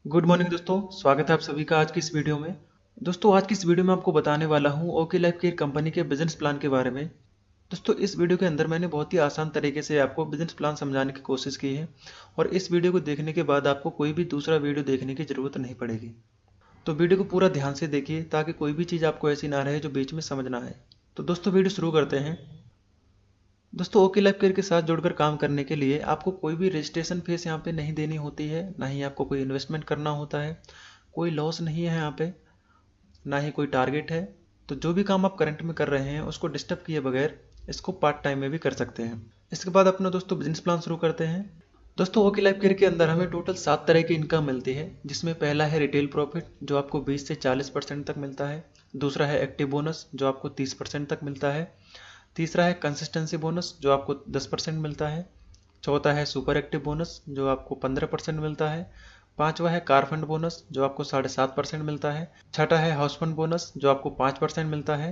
Good morning दोस्तों, स्वागत है आप सभी का आज की इस वीडियो में। दोस्तों आज की इस वीडियो में आपको बताने वाला हूं ओके लाइफ केयर कंपनी के बिजनेस प्लान के बारे में। दोस्तों इस वीडियो के अंदर मैंने बहुत ही आसान तरीके से आपको बिजनेस प्लान समझाने की कोशिश की है और इस वीडियो को देखने के बाद आपको कोई भी दूसरा वीडियो देखने की ज़रूरत नहीं पड़ेगी। तो वीडियो को पूरा ध्यान से देखिए ताकि कोई भी चीज़ आपको ऐसी ना रहे जो बीच में समझ ना आए। तो दोस्तों वीडियो शुरू करते हैं। दोस्तों ओके लाइफ केयर के साथ जुड़कर काम करने के लिए आपको कोई भी रजिस्ट्रेशन फीस यहाँ पे नहीं देनी होती है, ना ही आपको कोई इन्वेस्टमेंट करना होता है, कोई लॉस नहीं है यहाँ पे, ना ही कोई टारगेट है। तो जो भी काम आप करंट में कर रहे हैं उसको डिस्टर्ब किए बगैर इसको पार्ट टाइम में भी कर सकते हैं। इसके बाद अपना दोस्तों बिजनेस प्लान शुरू करते हैं। दोस्तों ओके लाइफ केयर के अंदर हमें टोटल 7 तरह की इनकम मिलती है, जिसमें पहला है रिटेल प्रॉफिट जो आपको 20 से 40% तक मिलता है। दूसरा है एक्टिव बोनस जो आपको 30% तक मिलता है। तीसरा है कंसिस्टेंसी बोनस जो आपको 10% मिलता है। चौथा है सुपर एक्टिव बोनस जो आपको 15% मिलता है। पांचवा है कार फंड बोनस जो आपको 7.5% मिलता है। छठा है हाउस फंड बोनस जो आपको 5% मिलता है।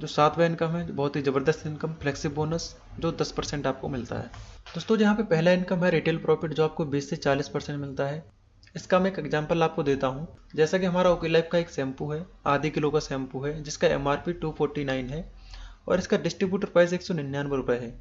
जो सातवां इनकम है, बहुत ही ज़बरदस्त इनकम, फ्लेक्सिब बोनस जो 10% आपको मिलता है। दोस्तों जहाँ पे पहला इनकम है रिटेल प्रॉफिट जो आपको 20 से 40% मिलता है। इसका मैं एक एग्जांपल आपको देता हूँ। जैसा कि हमारा ओके लाइफ का एक शैम्पू है, आधे किलो का शैम्पू है जिसका MRP 249 है और इसका डिस्ट्रीब्यूटर प्राइस 199 रुपये है।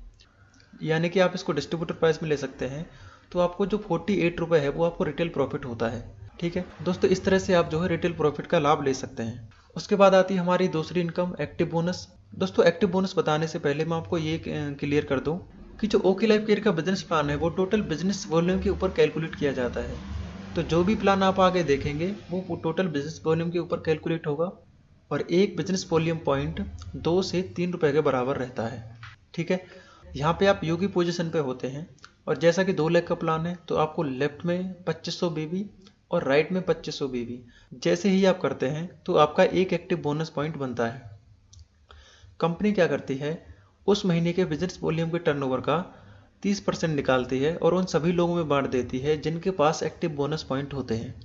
यानी कि आप इसको डिस्ट्रीब्यूटर प्राइस में ले सकते हैं। तो आपको जो 48 रुपये है वो आपको रिटेल प्रॉफिट होता है। ठीक है दोस्तों, इस तरह से आप जो है रिटेल प्रॉफिट का लाभ ले सकते हैं। उसके बाद आती है हमारी दूसरी इनकम एक्टिव बोनस। दोस्तों एक्टिव बोनस बताने से पहले मैं आपको ये क्लियर कर दूं कि जो ओके लाइफ केयर का बिजनेस प्लान है वो टोटल बिजनेस वॉल्यूम के ऊपर कैलकुलेट किया जाता है। तो जो भी प्लान आप आगे देखेंगे वो टोटल बिजनेस वॉल्यूम के ऊपर कैलकुलेट होगा और एक बिजनेस वॉल्यूम पॉइंट 2 से 3 रुपए के बराबर रहता है। ठीक है, यहाँ पे आप योगी पोजीशन पे होते हैं और जैसा कि 2 लाख का प्लान है तो आपको लेफ्ट में 2500 बीबी और राइट में 2500 बीबी जैसे ही आप करते हैं तो आपका एक एक्टिव बोनस पॉइंट बनता है। कंपनी क्या करती है, उस महीने के बिजनेस वॉल्यूम के टर्नओवर का 30% निकालती है और उन सभी लोगों में बांट देती है जिनके पास एक्टिव बोनस पॉइंट होते हैं।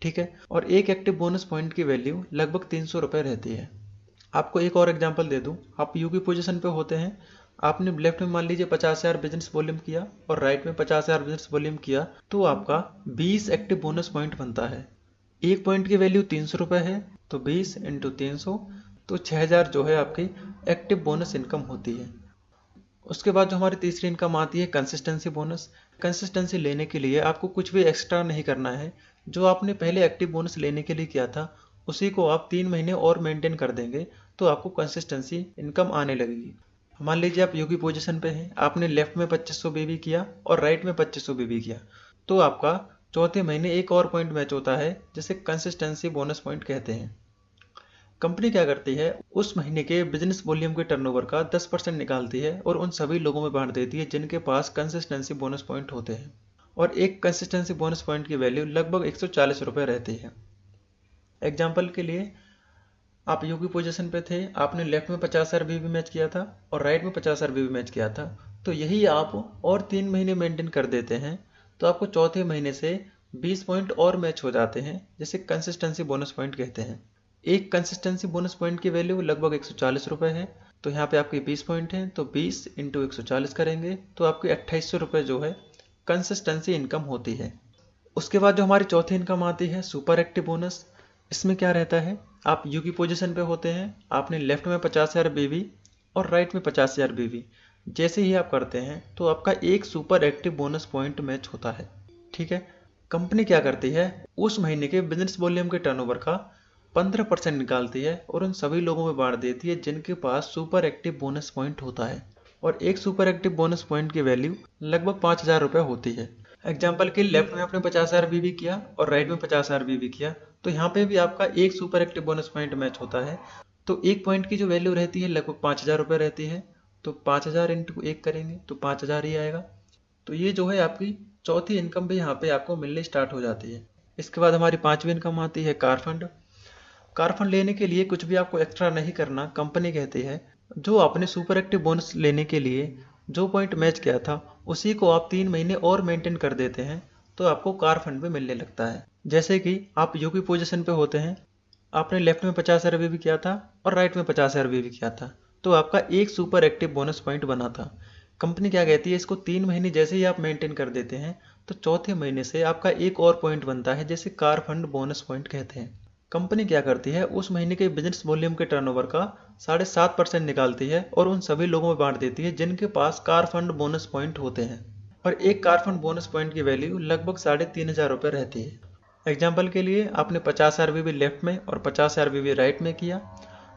ठीक है, और एक एक्टिव बोनस पॉइंट की वैल्यू लगभग 300 रुपये रहती है। आपको एक और एग्जांपल दे दूं, आप यू की पोजीशन पे होते हैं, आपने लेफ्ट में मान लीजिए 50,000 बिजनेस वॉल्यूम किया और राइट में 50,000 बिजनेस वॉल्यूम किया तो आपका 20 एक्टिव बोनस पॉइंट बनता है। एक पॉइंट की वैल्यू 300 रुपये है तो 20 इंटू 300 तो 6,000 जो है आपकी एक्टिव बोनस इनकम होती है। उसके बाद जो हमारी तीसरी इनकम आती है कंसिस्टेंसी बोनस। कंसिस्टेंसी लेने के लिए आपको कुछ भी एक्स्ट्रा नहीं करना है, जो आपने पहले एक्टिव बोनस लेने के लिए किया था उसी को आप 3 महीने और मेंटेन कर देंगे तो आपको कंसिस्टेंसी इनकम आने लगेगी। मान लीजिए आप योगी पोजीशन पे हैं, आपने लेफ्ट में 2500 बीबी किया और राइट में 2500 बीबी किया तो आपका चौथे महीने एक और पॉइंट मैच होता है जिसे कंसिस्टेंसी बोनस पॉइंट कहते हैं। कंपनी क्या करती है, उस महीने के बिजनेस वॉल्यूम के टर्नओवर का 10% निकालती है और उन सभी लोगों में बांट देती है जिनके पास कंसिस्टेंसी बोनस पॉइंट होते हैं और एक कंसिस्टेंसी बोनस पॉइंट की वैल्यू लगभग 140 रुपये रहती है। एग्जाम्पल के लिए आप यू की पोजीशन पे थे, आपने लेफ्ट में 50,000 बीबी मैच किया था और राइट में 50,000 बीबी मैच किया था तो यही आप और 3 महीने मेंटेन कर देते हैं तो आपको चौथे महीने से 20 पॉइंट और मैच हो जाते हैं जिसे कंसिस्टेंसी बोनस पॉइंट कहते हैं। एक कंसिस्टेंसी बोनस पॉइंट की वैल्यू लगभग 140 रुपये है तो यहाँ पे आपके 20 पॉइंट हैं तो 20 इंटू 140 करेंगे तो आपकी 2800 रुपये जो है कंसिस्टेंसी इनकम होती है। उसके बाद जो हमारी चौथी इनकम आती है सुपर एक्टिव बोनस। इसमें क्या रहता है, आप यू की पोजीशन पे होते हैं, आपने लेफ्ट में 50,000 बीबी और राइट में 50,000 बीबी जैसे ही आप करते हैं तो आपका एक super active bonus point match होता है। ठीक है, कंपनी क्या करती है, उस महीने के बिजनेस वॉल्यूम के टर्नओवर का 15% निकालती है और उन सभी लोगों में बांट देती है जिनके पास सुपर एक्टिव बोनस पॉइंट होता है और एक सुपर एक्टिव बोनस पॉइंट की वैल्यू लगभग 5,000 रुपये होती है। एग्जाम्पल के लेफ्ट में आपने 50,000 बीबी किया और राइट में 50,000 बीबी किया तो यहाँ पे भी आपका एक super active bonus point match होता है तो एक पॉइंट की जो वैल्यू रहती है लगभग 5,000 रुपये रहती है तो 5,000 इंटू एक करेंगे तो 5,000 ही आएगा। तो ये जो है आपकी चौथी इनकम भी यहाँ पे आपको मिलनी स्टार्ट हो जाती है। इसके बाद हमारी पांचवी इनकम आती है कार फंड। कार फंड लेने के लिए कुछ भी आपको एक्स्ट्रा नहीं करना, कंपनी कहती है जो आपने सुपर एक्टिव बोनस लेने के लिए जो पॉइंट मैच किया था उसी को आप 3 महीने और मेंटेन कर देते हैं तो आपको कार फंड भी मिलने लगता है। जैसे कि आप यू की पोजीशन पे होते हैं, आपने लेफ्ट में 50,000 भी किया था और राइट में 50,000 भी किया था तो आपका एक सुपर एक्टिव बोनस पॉइंट बना था। कंपनी क्या कहती है, इसको 3 महीने जैसे ही आप मेंटेन कर देते हैं तो चौथे महीने से आपका एक और पॉइंट बनता है, जिसे कार फंड बोनस पॉइंट कहते हैं। कंपनी क्या करती है, उस महीने के बिजनेस वॉल्यूम के टर्नओवर का 7.5% निकालती है और उन सभी लोगों में बांट देती है जिनके पास कार फंड बोनस पॉइंट होते हैं। और एक कार फंड बोनस पॉइंट की वैल्यू लगभग 3,500 रुपये रहती है। एग्जाम्पल के लिए आपने 50 आरबीबी लेफ्ट में और 50 आरबीबी राइट में किया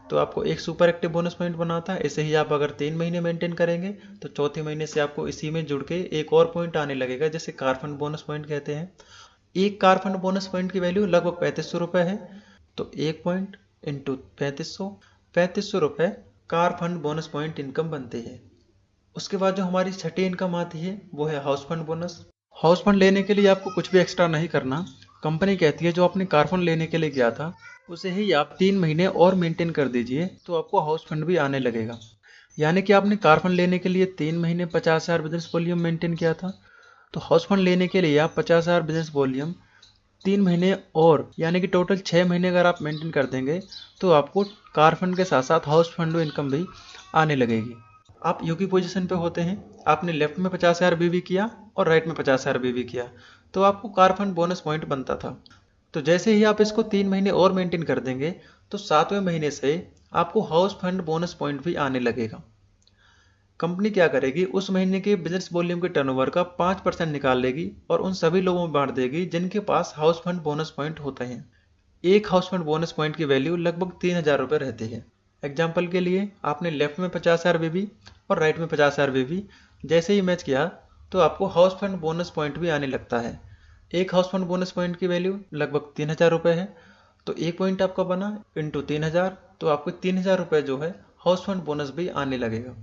तो आपको एक सुपर एक्टिव बोनस पॉइंट बना था। ऐसे ही आप अगर 3 महीने मेंटेन करेंगे तो चौथे महीने से आपको इसी में जुड़ के एक और पॉइंट आने लगेगा, जिसे कार फंड बोनस पॉइंट कहते हैं। एक कार फंड बोनस पॉइंट की वैल्यू लगभग 3500 रुपये है, तो एक पॉइंट इंटू 3500 रुपये car fund bonus point income बनती है। उसके बाद जो हमारी छठी इनकम आती है वो है house fund bonus. House fund लेने के लिए आपको कुछ भी एक्स्ट्रा नहीं करना। कंपनी कहती है जो आपने कार फंड लेने के लिए किया था उसे ही आप 3 महीने और मेंटेन कर दीजिए तो आपको हाउस फंड भी आने लगेगा। यानी कि आपने कार फंड लेने के लिए 3 महीने 50,000 बिजनेस वॉल्यूम मेंटेन किया था, तो हाउस फंड लेने के लिए आप 50,000 बिजनेस वॉल्यूम 3 महीने और यानी कि टोटल 6 महीने अगर आप मेंटेन कर देंगे तो आपको कार फंड के साथ साथ हाउस फंड इनकम भी आने लगेगी। आप यूकी पोजीशन पे होते हैं, आपने लेफ्ट में 50,000 बीवी किया और राइट में 50,000 बीवी किया तो आपको कार फंड बोनस पॉइंट बनता था। तो जैसे ही आप इसको 3 महीने और मेंटेन कर देंगे तो 7वें महीने से आपको हाउस फंड बोनस पॉइंट भी आने लगेगा। कंपनी क्या करेगी, उस महीने के बिजनेस वॉल्यूम के टर्नओवर का 5% निकाल लेगी और उन सभी लोगों में बांट देगी जिनके पास हाउस फंड बोनस पॉइंट होते हैं। एक हाउस फंड बोनस पॉइंट की वैल्यू लगभग 3,000 रुपये रहती है। एग्जाम्पल के लिए आपने लेफ्ट में 50,000 बीबी और राइट में 50,000 बीबी जैसे ही मैच किया तो आपको हाउस फंड बोनस पॉइंट भी आने लगता है। एक हाउस फंड बोनस पॉइंट की वैल्यू लगभग 3,000 रुपये है, तो एक पॉइंट आपका बना इंटू 3,000 तो आपको 3,000 रुपये जो है हाउस फंड बोनस भी आने लगेगा।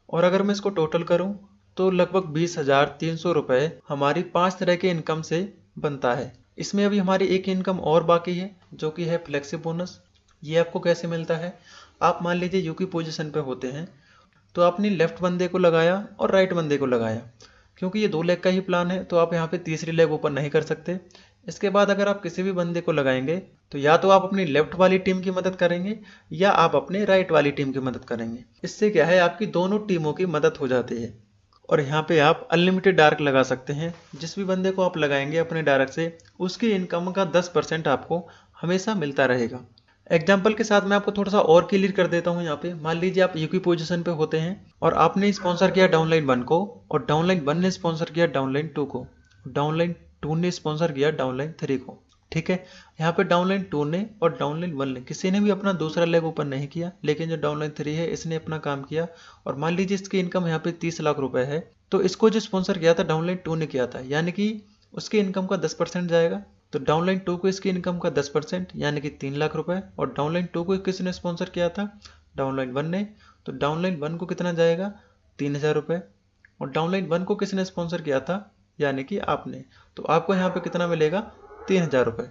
और अगर मैं इसको टोटल करूं तो लगभग 20,300 रुपये हमारी 5 तरह के इनकम से बनता है। इसमें अभी हमारी एक इनकम और बाकी है जो कि है फ्लेक्सी बोनस। ये आपको कैसे मिलता है, आप मान लीजिए यूकी पोजीशन पे होते हैं तो आपने लेफ्ट बंदे को लगाया और राइट बंदे को लगाया, क्योंकि ये 2 लेग का ही प्लान है तो आप यहाँ पे तीसरी लेग ओपन नहीं कर सकते। इसके बाद अगर आप किसी भी बंदे को लगाएंगे तो या तो आप अपनी लेफ्ट वाली टीम की मदद करेंगे या आप अपने राइट वाली टीम की मदद करेंगे। इससे क्या है, आपकी दोनों टीमों की मदद हो जाती है। और यहाँ पे आप अनलिमिटेड डार्क लगा सकते हैं। जिस भी बंदे को आप लगाएंगे अपने डार्क से उसकी इनकम का 10% आपको हमेशा मिलता रहेगा। एग्जाम्पल के साथ मैं आपको थोड़ा सा और क्लियर कर देता हूँ। यहाँ पे मान लीजिए आप यूकी पोजीशन पे होते हैं और आपने स्पॉन्सर किया डाउनलाइन 1 को और डाउनलाइन 1 ने स्पॉन्सर किया डाउनलाइन 2 को, डाउनलाइन 2 ने स्पॉन्सर किया डाउनलाइन 3 को। ठीक है, यहाँ पे डाउनलाइन 2 ने और डाउनलाइन 1 ने किसी ने भी अपना दूसरा लेग ओपन नहीं किया, लेकिन जो डाउनलाइन 3 है इसने अपना काम किया। और मान लीजिए इसकी इनकम यहाँ पे 30 लाख रुपए है, तो इसको जो स्पॉन्सर किया था डाउनलाइन 2 ने किया था, यानी कि उसकी इनकम का 10% जाएगा। तो डाउनलाइन 2 को इसकी इनकम का 10% यानी कि 3 लाख रुपए। और डाउनलाइन 2 को किसने स्पॉन्सर किया था, डाउनलाइन 1 ने, तो डाउनलाइन 1 को कितना जाएगा, 3,000 रुपये। और डाउनलाइन 1 को किसने स्पॉन्सर किया था, यानी कि आपने, तो आपको यहाँ पे कितना मिलेगा, 3,000 रुपये।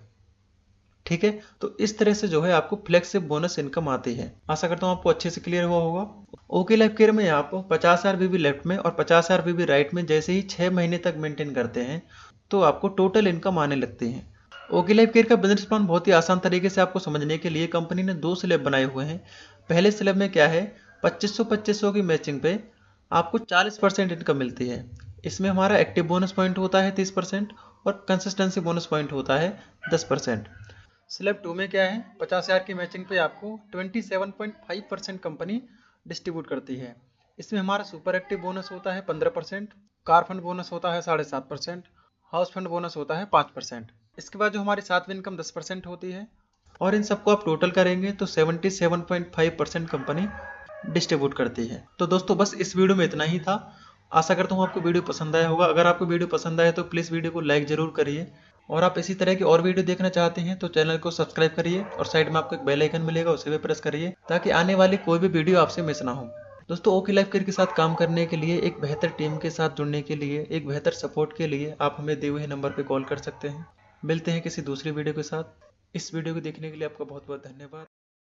ठीक है, तो इस तरह से जो है आपको फ्लेक्सिब बोनस इनकम आती है। आशा करता हूँ आपको अच्छे से क्लियर हुआ होगा। ओके लाइफ केयर में आप 50,000 बीबी लेफ्ट में और 50,000 बीबी राइट में जैसे ही 6 महीने तक मेंटेन करते हैं तो आपको टोटल इनकम आने लगती है। ओके लाइफ केयर का बिजनेस प्लान बहुत ही आसान तरीके से आपको समझने के लिए कंपनी ने 2 स्लैब बनाए हुए हैं। पहले स्लैब में क्या है, 2500 की मैचिंग पे आपको 40% इनकम मिलती है। इसमें हमारा एक्टिव बोनस पॉइंट होता है 30% और कंसिस्टेंसी बोनस पॉइंट होता है 10%। स्लैब 2 में क्या है, 50,000 की मैचिंग पे आपको 27.5% कंपनी डिस्ट्रीब्यूट करती है। इसमें हमारा सुपर एक्टिव बोनस होता है 15%, कार फंड बोनस होता है 7.5%, हाउस फंड बोनस होता है 5%। इसके बाद जो हमारी 7वीं इनकम 10% होती है और इन सबको आप टोटल करेंगे तो 77.5% कंपनी डिस्ट्रीब्यूट करती है। तो दोस्तों बस इस वीडियो में इतना ही था। आशा करता हूँ आपको वीडियो पसंद आया होगा। अगर आपको वीडियो पसंद आए तो प्लीज़ वीडियो को लाइक जरूर करिए और आप इसी तरह की और वीडियो देखना चाहते हैं तो चैनल को सब्सक्राइब करिए और साइड में आपको एक बेल आइकन मिलेगा उसे भी प्रेस करिए ताकि आने वाली कोई भी वीडियो आपसे मिस ना हो। दोस्तों ओके लाइफ केयर के साथ काम करने के लिए, एक बेहतर टीम के साथ जुड़ने के लिए, एक बेहतर सपोर्ट के लिए आप हमें दिए हुए नंबर पर कॉल कर सकते हैं। मिलते हैं किसी दूसरी वीडियो के साथ। इस वीडियो को देखने के लिए आपका बहुत बहुत धन्यवाद।